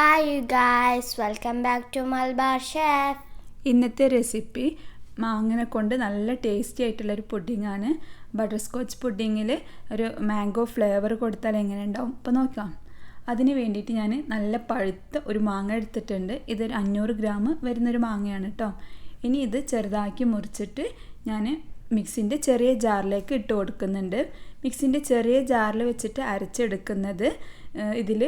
Hi you guys, welcome back to Malabarchef. ഇന്നത്തെ recipe മാങ്ങനെ കൊണ്ട് നല്ല ടേസ്റ്റി ആയിട്ടുള്ളൊരു പുഡിങ്ങാണ്. ബട്ടർ സ്കോച്ച് പുഡിങ്ങിൽ ഒരു മാംഗോ ഫ്ലേവർ കൊടുത്താൽ എങ്ങനെ ഉണ്ടാവും ഇപ്പോൾ നോക്കാം. അതിന് വേണ്ടിയിട്ട് ഞാൻ നല്ല പഴുത്ത ഒരു മാങ്ങ എടുത്തിട്ടുണ്ട്. ഇതൊരു 500 ഗ്രാം വരുന്നൊരു മാങ്ങയാണ് കേട്ടോ. ഇനി ഇത് ചെറുതാക്കി മുറിച്ചിട്ട് ഞാൻ മിക്സിൻ്റെ ചെറിയ ജാറിലേക്ക് ഇട്ട് കൊടുക്കുന്നുണ്ട്. മിക്സിൻ്റെ ചെറിയ ജാറിൽ വെച്ചിട്ട് അരച്ചെടുക്കുന്നത് ഇതിൽ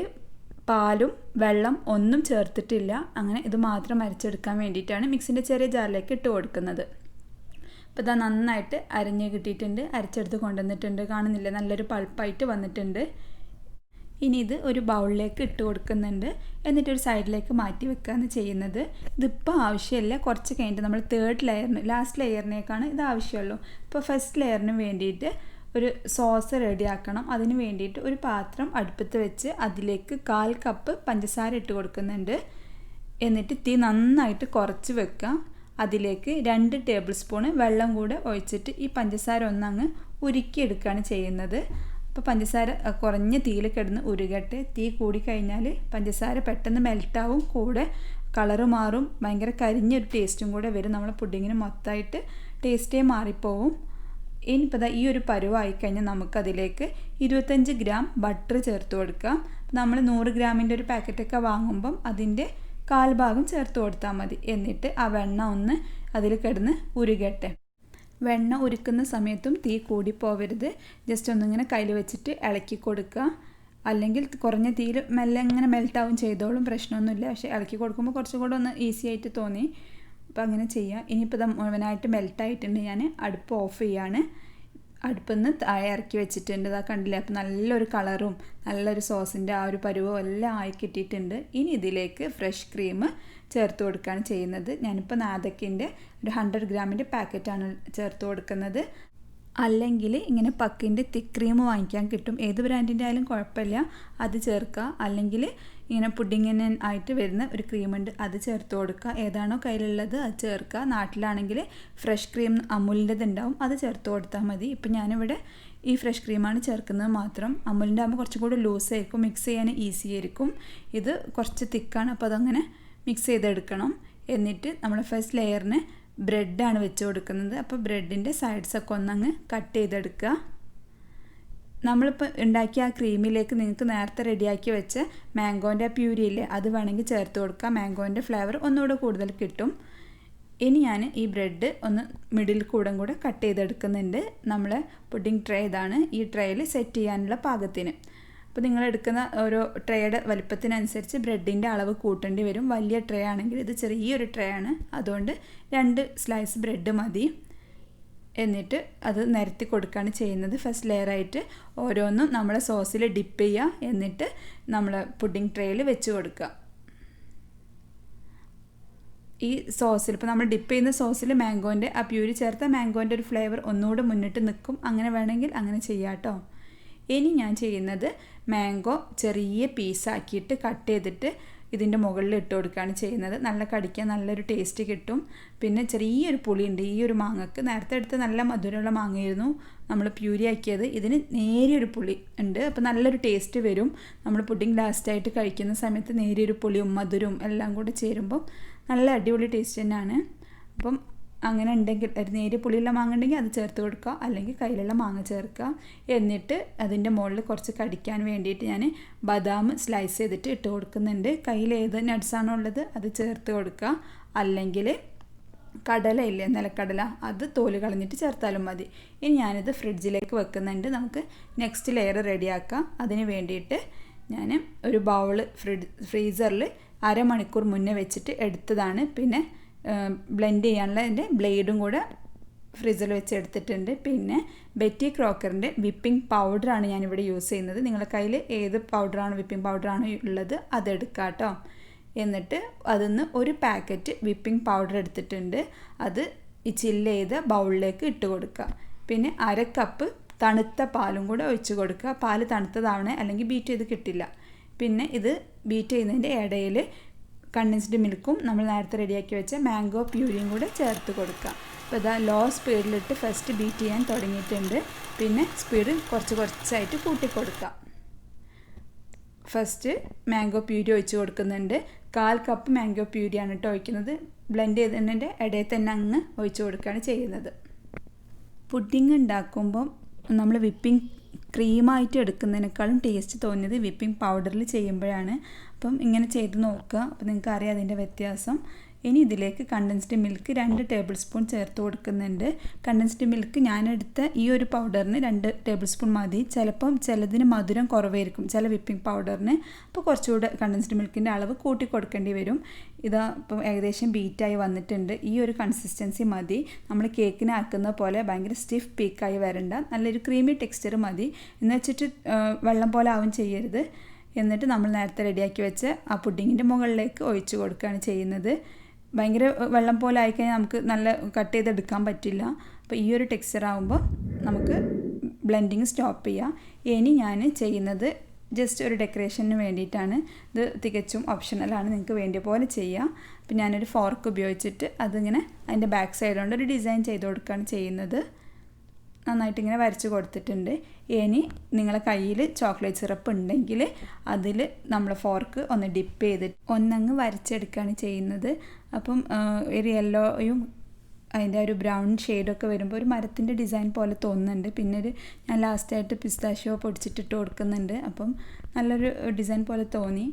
പാലും വെള്ളം ഒന്നും ചേർത്തിട്ടില്ല. അങ്ങനെ ഇത് മാത്രം അരച്ചെടുക്കാൻ വേണ്ടിയിട്ടാണ് മിക്സിൻ്റെ ചെറിയ ജാറിലേക്ക് ഇട്ട് കൊടുക്കുന്നത്. അപ്പോൾ ഇതാ നന്നായിട്ട് അരഞ്ഞ് കിട്ടിയിട്ടുണ്ട്, അരച്ചെടുത്ത് കൊണ്ടുവന്നിട്ടുണ്ട്. കാണുന്നില്ല, നല്ലൊരു പൾപ്പായിട്ട് വന്നിട്ടുണ്ട്. ഇനി ഇത് ഒരു ബൗളിലേക്ക് ഇട്ട് കൊടുക്കുന്നുണ്ട്. എന്നിട്ടൊരു സൈഡിലേക്ക് മാറ്റി വെക്കുകയാണ് ചെയ്യുന്നത്. ഇതിപ്പോൾ ആവശ്യമില്ല, കുറച്ച് കഴിഞ്ഞിട്ട് നമ്മൾ ലാസ്റ്റ് ലെയറിനേക്കാണ് ഇത് ആവശ്യമുള്ളൂ. ഇപ്പോൾ ഫസ്റ്റ് ലെയറിന് വേണ്ടിയിട്ട് ഒരു സോസ് റെഡിയാക്കണം. അതിന് വേണ്ടിയിട്ട് ഒരു പാത്രം അടുപ്പത്ത് വെച്ച് അതിലേക്ക് 1/4 കപ്പ് പഞ്ചസാര ഇട്ട് കൊടുക്കുന്നുണ്ട്. എന്നിട്ട് തീ നന്നായിട്ട് കുറച്ച് വെക്കാം. അതിലേക്ക് 2 ടേബിൾ സ്പൂൺ വെള്ളം കൂടെ ഒഴിച്ചിട്ട് ഈ പഞ്ചസാര ഒന്നങ്ങ് ഉരുക്കിയെടുക്കുകയാണ് ചെയ്യുന്നത്. അപ്പോൾ പഞ്ചസാര കുറഞ്ഞ തീയിൽ കിടന്ന് ഉരുകട്ടെ. തീ കൂടിക്കഴിഞ്ഞാൽ പഞ്ചസാര പെട്ടെന്ന് മെൽറ്റാവും, കൂടെ കളറ് മാറും, ഭയങ്കര കരിഞ്ഞൊരു ടേസ്റ്റും കൂടെ വരും. നമ്മളെ പുഡിങ്ങിന് മൊത്തമായിട്ട് ടേസ്റ്റേ മാറിപ്പോവും. ഇനിയിപ്പോൾ ഈ ഒരു പരുവായി കഴിഞ്ഞാൽ നമുക്കതിലേക്ക് 25 ഗ്രാം ബട്ടർ ചേർത്ത് കൊടുക്കാം. നമ്മൾ 100 ഗ്രാമിൻ്റെ ഒരു പാക്കറ്റൊക്കെ വാങ്ങുമ്പം അതിൻ്റെ 1/4 ഭാഗം ചേർത്ത് കൊടുത്താൽ മതി. എന്നിട്ട് ആ വെണ്ണ ഒന്ന് അതിൽ കിടന്ന് ഉരുകട്ടെ. വെണ്ണ ഉരുക്കുന്ന സമയത്തും തീ കൂടി പോവരുത്. ജസ്റ്റ് ഒന്നിങ്ങനെ കയ്യിൽ വെച്ചിട്ട് ഇളക്കി കൊടുക്കുക. അല്ലെങ്കിൽ കുറഞ്ഞ തീയിൽ മെല്ലെ ഇങ്ങനെ മെൽറ്റാവും ചെയ്തോളും, പ്രശ്നമൊന്നുമില്ല. പക്ഷേ ഇളക്കി കൊടുക്കുമ്പോൾ കുറച്ചും കൂടെ ഒന്ന് ഈസി ആയിട്ട് തോന്നി. അപ്പോൾ അങ്ങനെ ചെയ്യാം. ഇനിയിപ്പോൾ ഇത് മുഴുവനായിട്ട് മെൽറ്റായിട്ടുണ്ട്. ഞാൻ അടുപ്പ് ഓഫ് ചെയ്യാണ്. അടുപ്പിൽ നിന്ന് താഴെ ഇറക്കി വെച്ചിട്ടുണ്ട്. ഇതാ കണ്ടില്ലേ, അപ്പോൾ നല്ലൊരു കളറും നല്ലൊരു സോസിൻ്റെ ആ ഒരു പരുവവും എല്ലാം ആയി കിട്ടിയിട്ടുണ്ട്. ഇനി ഇതിലേക്ക് ഫ്രഷ് ക്രീം ചേർത്ത് കൊടുക്കുകയാണ് ചെയ്യുന്നത്. ഞാനിപ്പോൾ നാദക്കിൻ്റെ ഒരു 100 ഗ്രാമിൻ്റെ പാക്കറ്റാണ് ചേർത്ത് കൊടുക്കുന്നത്. അല്ലെങ്കിൽ ഇങ്ങനെ പക്കിൻ്റെ തിക്ക് ക്രീം വാങ്ങിക്കാൻ കിട്ടും. ഏത് ബ്രാൻഡിൻ്റെ ആയാലും കുഴപ്പമില്ല, അത് ചേർക്കുക. അല്ലെങ്കിൽ ഇങ്ങനെ പുഡിങ്ങിന് ആയിട്ട് വരുന്ന ഒരു ക്രീമുണ്ട്, അത് ചേർത്ത് കൊടുക്കുക. ഏതാണോ കയ്യിലുള്ളത് അത് ചേർക്കുക. നാട്ടിലാണെങ്കിൽ ഫ്രഷ് ക്രീം അമുലിൻ്റെത് ഉണ്ടാവും, അത് ചേർത്ത് കൊടുത്താൽ മതി. ഇപ്പം ഞാനിവിടെ ഈ ഫ്രഷ് ക്രീമാണ് ചേർക്കുന്നത് മാത്രം. അമുലിൻ്റെ ആകുമ്പോൾ കുറച്ചും കൂടി ലൂസായിരിക്കും, മിക്സ് ചെയ്യാൻ ഈസി ആയിരിക്കും. ഇത് കുറച്ച് തിക്കാണ്, അപ്പോൾ അതങ്ങനെ മിക്സ് ചെയ്തെടുക്കണം. എന്നിട്ട് നമ്മൾ ഫസ്റ്റ് ലെയറിന് ബ്രെഡാണ് വെച്ച് കൊടുക്കുന്നത്. അപ്പോൾ ബ്രെഡിൻ്റെ സൈഡ്സൊക്കെ ഒന്നങ്ങ് കട്ട് ചെയ്തെടുക്കുക. നമ്മളിപ്പോൾ ഉണ്ടാക്കിയ ആ ക്രീമിലേക്ക് നിങ്ങൾക്ക് നേരത്തെ റെഡിയാക്കി വെച്ച് മാംഗോൻ്റെ പ്യൂരി ഇല്ലേ, അത് വേണമെങ്കിൽ ചേർത്ത് കൊടുക്കുക. മാംഗോൻ്റെ ഫ്ലേവർ ഒന്നുകൂടെ കൂടുതൽ കിട്ടും. ഇനി ഞാൻ ഈ ബ്രെഡ് ഒന്ന് മിഡിൽ കൂടെ കട്ട് ചെയ്തെടുക്കുന്നുണ്ട്. നമ്മൾ പുഡിംഗ് ട്രേ ഇതാണ്. ഈ ട്രേയിൽ സെറ്റ് ചെയ്യാനുള്ള പാകത്തിന്. അപ്പോൾ നിങ്ങളെടുക്കുന്ന ഓരോ ട്രേയുടെ വലിപ്പത്തിനനുസരിച്ച് ബ്രെഡിൻ്റെ അളവ് കൂട്ടേണ്ടി വരും. വലിയ ട്രേ ആണെങ്കിൽ, ഇത് ചെറിയൊരു ട്രേ ആണ്, അതുകൊണ്ട് 2 സ്ലൈസ് ബ്രെഡ് മതി. എന്നിട്ട് അത് നിരത്തി കൊടുക്കുകയാണ് ചെയ്യുന്നത്. ഫസ്റ്റ് ലെയറായിട്ട് ഓരോന്നും നമ്മളെ സോസിൽ ഡിപ്പ് ചെയ്യുക. എന്നിട്ട് നമ്മൾ പുഡിംഗ് ട്രേയിൽ വെച്ച് കൊടുക്കുക. ഈ സോസിൽ ഇപ്പോൾ നമ്മൾ ഡിപ്പ് ചെയ്യുന്ന സോസിൽ മാംഗോൻ്റെ ആ പ്യൂരി ചേർത്താൽ മാംഗോൻ്റെ ഒരു ഫ്ലേവർ ഒന്നുകൂടെ മുന്നിട്ട് നിൽക്കും. അങ്ങനെ വേണമെങ്കിൽ അങ്ങനെ ചെയ്യാം കേട്ടോ. ഇനി ഞാൻ ചെയ്യുന്നത് മാംഗോ ചെറിയ പീസാക്കിയിട്ട് കട്ട് ചെയ്തിട്ട് ഇതിൻ്റെ മുകളിൽ ഇട്ട് കൊടുക്കുകയാണ് ചെയ്യുന്നത്. നല്ല കടിക്കാൻ നല്ലൊരു ടേസ്റ്റ് കിട്ടും. പിന്നെ ചെറിയൊരു പുളിയുണ്ട് ഈ ഒരു മാങ്ങക്ക്. നേരത്തെ എടുത്ത് നല്ല മധുരമുള്ള മാങ്ങയായിരുന്നു നമ്മൾ പ്യൂരി ആക്കിയത്. ഇതിന് നേരിയൊരു പുളി ഉണ്ട്, അപ്പോൾ നല്ലൊരു ടേസ്റ്റ് വരും. നമ്മൾ പുഡിംഗ് ലാസ്റ്റായിട്ട് കഴിക്കുന്ന സമയത്ത് നേരിയൊരു പുളിയും മധുരവും എല്ലാം കൂടെ ചേരുമ്പോൾ നല്ല അടിപൊളി ടേസ്റ്റ് തന്നെയാണ്. അപ്പം അങ്ങനെ ഉണ്ടെങ്കിൽ ഒരു നേരിയ പുളിയുള്ള മാങ്ങ ഉണ്ടെങ്കിൽ അത് ചേർത്ത് കൊടുക്കുക, അല്ലെങ്കിൽ കയ്യിലുള്ള മാങ്ങ ചേർക്കുക. എന്നിട്ട് അതിൻ്റെ മുകളിൽ കുറച്ച് കടിക്കാൻ വേണ്ടിയിട്ട് ഞാൻ ബദാം സ്ലൈസ് ചെയ്തിട്ട് ഇട്ട് കൊടുക്കുന്നുണ്ട്. കയ്യിൽ ഏത് നട്ട്സാണോ ഉള്ളത് അത് ചേർത്ത് കൊടുക്കുക. അല്ലെങ്കിൽ കടല ഇല്ലേ, നിലക്കടല, അത് തോല് കളഞ്ഞിട്ട് ചേർത്താലും മതി. ഇനി ഞാനിത് ഫ്രിഡ്ജിലേക്ക് വെക്കുന്നുണ്ട്. നമുക്ക് നെക്സ്റ്റ് ലെയർ റെഡിയാക്കാം. അതിന് വേണ്ടിയിട്ട് ഞാൻ ഒരു ബൗൾ ഫ്രീസറിൽ 1/2 മണിക്കൂർ മുന്നേ വെച്ചിട്ട് എടുത്തതാണ്. പിന്നെ ബ്ലെൻഡ് ചെയ്യാനുള്ള എൻ്റെ ബ്ലേഡും കൂടെ ഫ്രീസറിൽ വെച്ച് എടുത്തിട്ടുണ്ട്. പിന്നെ ബെറ്റി ക്രോക്കറിൻ്റെ വിപ്പിംഗ് പൗഡറാണ് ഞാനിവിടെ യൂസ് ചെയ്യുന്നത്. നിങ്ങളുടെ കയ്യിൽ ഏത് പൗഡറാണോ വിപ്പിംഗ് പൗഡറാണോ ഉള്ളത് അതെടുക്കുക കേട്ടോ. എന്നിട്ട് അതിൽ നിന്ന് ഒരു പാക്കറ്റ് വിപ്പിംഗ് പൗഡർ എടുത്തിട്ടുണ്ട്. അത് ഈ ചില്ല് ചെയ്ത ബൗളിലേക്ക് ഇട്ട് കൊടുക്കുക. പിന്നെ 1/2 കപ്പ് തണുത്ത പാലും കൂടെ ഒഴിച്ച് കൊടുക്കുക. പാല് തണുത്തതാവണേ, അല്ലെങ്കിൽ ബീറ്റ് ചെയ്ത് കിട്ടില്ല. പിന്നെ ഇത് ബീറ്റ് ചെയ്യുന്നതിൻ്റെ ഇടയിൽ കണ്ടൻസ്ഡ് മിൽക്കും നമ്മൾ നേരത്തെ റെഡിയാക്കി വെച്ച മാംഗോ പ്യൂരിയും കൂടെ ചേർത്ത് കൊടുക്കുക. അപ്പോൾ ഇതാ ലോ സ്പീഡിലിട്ട് ഫസ്റ്റ് ബീറ്റ് ചെയ്യാൻ തുടങ്ങിയിട്ടുണ്ട്. പിന്നെ സ്പീഡ് കുറച്ചായിട്ട് കൂട്ടി കൊടുക്കുക. ഫസ്റ്റ് മാംഗോ പ്യൂരി ഒഴിച്ച് കൊടുക്കുന്നുണ്ട്. 1/4 കപ്പ് മാംഗോ പ്യൂരിയാണ് കേട്ടോ ഒഴിക്കുന്നത്. ബ്ലെൻഡ് ചെയ്തതിൻ്റെ ഇടയിൽ തന്നെ അങ്ങ് ഒഴിച്ച് കൊടുക്കുകയാണ് ചെയ്യുന്നത്. പുഡിങ് ഉണ്ടാക്കുമ്പം നമ്മൾ വിപ്പിംഗ് ക്രീമായിട്ട് എടുക്കുന്നതിനേക്കാളും ടേസ്റ്റ് തോന്നിയത് വിപ്പിംഗ് പൗഡറിൽ ചെയ്യുമ്പോഴാണ്. അപ്പം ഇങ്ങനെ ചെയ്ത് നോക്കുക. അപ്പോൾ നിങ്ങൾക്ക് അറിയാം അതിൻ്റെ വ്യത്യാസം. ഇനി ഇതിലേക്ക് കണ്ടൻസ്ഡ് മിൽക്ക് 2 ടേബിൾ സ്പൂൺ ചേർത്ത് കൊടുക്കുന്നുണ്ട്. കണ്ടൻസ്ഡ് മിൽക്ക് ഞാനെടുത്ത ഈ ഒരു പൗഡറിന് 2 ടേബിൾ സ്പൂൺ മതി. ചിലതിന് മധുരം കുറവായിരിക്കും ചില വിപ്പിംഗ് പൗഡറിന്. അപ്പോൾ കുറച്ചുകൂടെ കണ്ടൻസ്ഡ് മിൽക്കിൻ്റെ അളവ് കൂട്ടി കൊടുക്കേണ്ടി വരും. ഇതാ ഇപ്പം ഏകദേശം ബീറ്റായി വന്നിട്ടുണ്ട്. ഈ ഒരു കൺസിസ്റ്റൻസി മതി. നമ്മൾ കേക്കിന് ആക്കുന്ന പോലെ ഭയങ്കര സ്റ്റിഫ് പീക്കായി വരണ്ട. നല്ലൊരു ക്രീമി ടെക്സ്ചർ മതി. എന്ന് വെച്ചിട്ട് വെള്ളം പോലെ ആവും ചെയ്യരുത്. എന്നിട്ട് നമ്മൾ നേരത്തെ റെഡിയാക്കി വെച്ച് ആ പുഡിങ്ങിൻ്റെ മുകളിലേക്ക് ഒഴിച്ച് കൊടുക്കുകയാണ് ചെയ്യുന്നത്. ഭയങ്കര വെള്ളം പോലെ ആയിക്കഴിഞ്ഞാൽ നമുക്ക് നല്ല കട്ട് ചെയ്തെടുക്കാൻ പറ്റില്ല. അപ്പോൾ ഈ ഒരു ടെക്സ്ചർ ആകുമ്പോൾ നമുക്ക് ബ്ലെൻഡിങ് സ്റ്റോപ്പ് ചെയ്യാം. ഇനി ഞാൻ ചെയ്യുന്നത് ജസ്റ്റ് ഒരു ഡെക്കറേഷന് വേണ്ടിയിട്ടാണ്. ഇത് തികച്ചും ഓപ്ഷണലാണ്, നിങ്ങൾക്ക് വേണ്ടിയ പോലെ ചെയ്യാം. അപ്പോൾ ഞാനൊരു ഫോർക്ക് ഉപയോഗിച്ചിട്ട് അതിങ്ങനെ അതിൻ്റെ ബാക്ക് സൈഡ് കൊണ്ട് ഒരു ഡിസൈൻ ചെയ്ത് കൊടുക്കുകയാണ് ചെയ്യുന്നത്. നന്നായിട്ട് ഇങ്ങനെ വരച്ച് കൊടുത്തിട്ടുണ്ട്. ഇനി നിങ്ങളെ കയ്യിൽ ചോക്ലേറ്റ് സിറപ്പ് ഉണ്ടെങ്കിൽ അതിൽ നമ്മൾ ഫോർക്ക് ഒന്ന് ഡിപ്പ് ചെയ്തിട്ട് ഒന്നങ്ങ് വരച്ചെടുക്കുകയാണ് ചെയ്യുന്നത്. അപ്പം ഒരു യെല്ലോയും അതിൻ്റെ ഒരു ബ്രൗൺ ഷെയ്ഡൊക്കെ വരുമ്പോൾ ഒരു മരത്തിൻ്റെ ഡിസൈൻ പോലെ തോന്നുന്നുണ്ട്. പിന്നെ ഞാൻ ലാസ്റ്റായിട്ട് പിസ്താഷ്യോ പൊടിച്ചിട്ടിട്ട് കൊടുക്കുന്നുണ്ട്. അപ്പം നല്ലൊരു ഡിസൈൻ പോലെ തോന്നി.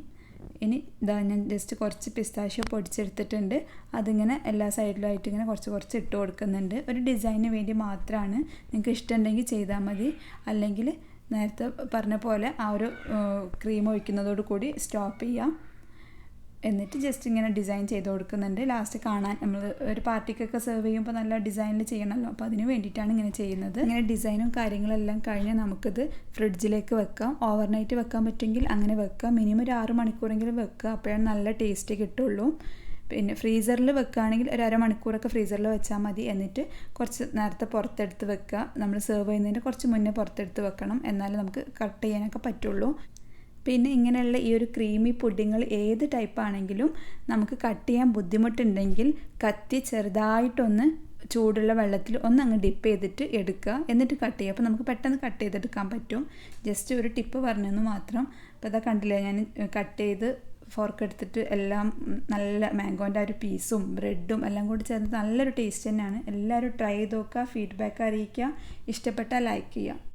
ഇനി ഇതാ ഞാൻ ജസ്റ്റ് കുറച്ച് പിസ്താഷ്യോ പൊടിച്ചെടുത്തിട്ടുണ്ട്. അതിങ്ങനെ എല്ലാ സൈഡിലായിട്ട് ഇങ്ങനെ കുറച്ച് ഇട്ട് കൊടുക്കുന്നുണ്ട്. ഒരു ഡിസൈനിന് വേണ്ടി മാത്രമാണ്. നിങ്ങൾക്ക് ഇഷ്ടമുണ്ടെങ്കിൽ ചെയ്താൽ മതി. അല്ലെങ്കിൽ നേരത്തെ പറഞ്ഞ പോലെ ആ ഒരു ക്രീം ഒഴിക്കുന്നതോട് കൂടി സ്റ്റോപ്പ് ചെയ്യാം. എന്നിട്ട് ജസ്റ്റ് ഇങ്ങനെ ഡിസൈൻ ചെയ്ത് കൊടുക്കുന്നുണ്ട്. ലാസ്റ്റ് കാണാൻ നമ്മൾ ഒരു പാർട്ടിക്കൊക്കെ സെർവ് ചെയ്യുമ്പോൾ നല്ല ഡിസൈനിൽ ചെയ്യണമല്ലോ. അപ്പോൾ അതിന് വേണ്ടിയിട്ടാണ് ഇങ്ങനെ ചെയ്യുന്നത്. ഇങ്ങനെ ഡിസൈനും കാര്യങ്ങളെല്ലാം കഴിഞ്ഞാൽ നമുക്കിത് ഫ്രിഡ്ജിലേക്ക് വെക്കാം. ഓവർനൈറ്റ് വെക്കാൻ പറ്റുമെങ്കിൽ അങ്ങനെ വെക്കാം. മിനിമം ഒരു 6 മണിക്കൂറെങ്കിലും വെക്കുക. അപ്പോഴാണ് നല്ല ടേസ്റ്റ് കിട്ടുള്ളൂ. പിന്നെ ഫ്രീസറിൽ വെക്കുകയാണെങ്കിൽ ഒരു അരമണിക്കൂറൊക്കെ ഫ്രീസറിൽ വെച്ചാൽ മതി. എന്നിട്ട് കുറച്ച് നേരത്തെ പുറത്തെടുത്ത് വെക്കുക. നമ്മൾ സെർവ് ചെയ്യുന്നതിൻ്റെ കുറച്ച് മുന്നേ പുറത്തെടുത്ത് വെക്കണം. എന്നാലും നമുക്ക് കട്ട് ചെയ്യാനൊക്കെ പറ്റുള്ളൂ. പിന്നെ ഇങ്ങനെയുള്ള ഈ ഒരു ക്രീമി പുഡിങ്ങൾ ഏത് ടൈപ്പാണെങ്കിലും നമുക്ക് കട്ട് ചെയ്യാൻ ബുദ്ധിമുട്ടുണ്ടെങ്കിൽ കത്തി ചെറുതായിട്ടൊന്ന് ചൂടുള്ള വെള്ളത്തിൽ അങ്ങ് ഡിപ്പ് ചെയ്തിട്ട് എടുക്കുക. എന്നിട്ട് കട്ട് ചെയ്യുക. അപ്പോൾ നമുക്ക് പെട്ടെന്ന് കട്ട് ചെയ്തെടുക്കാൻ പറ്റും. ജസ്റ്റ് ഒരു ടിപ്പ് പറഞ്ഞെന്ന് മാത്രം. അപ്പോൾ ഇതാ കണ്ടില്ലേ, ഞാൻ കട്ട് ചെയ്ത് ഫോർക്ക് എടുത്തിട്ട് എല്ലാം നല്ല മാംഗോൻ്റെ ആ ഒരു പീസും ബ്രെഡും എല്ലാം കൂടി ചേർന്ന് നല്ലൊരു ടേസ്റ്റ് തന്നെയാണ്. എല്ലാവരും ട്രൈ ചെയ്ത് നോക്കുക. ഫീഡ്ബാക്ക് അറിയിക്കുക. ഇഷ്ടപ്പെട്ടാൽ ലൈക്ക് ചെയ്യുക.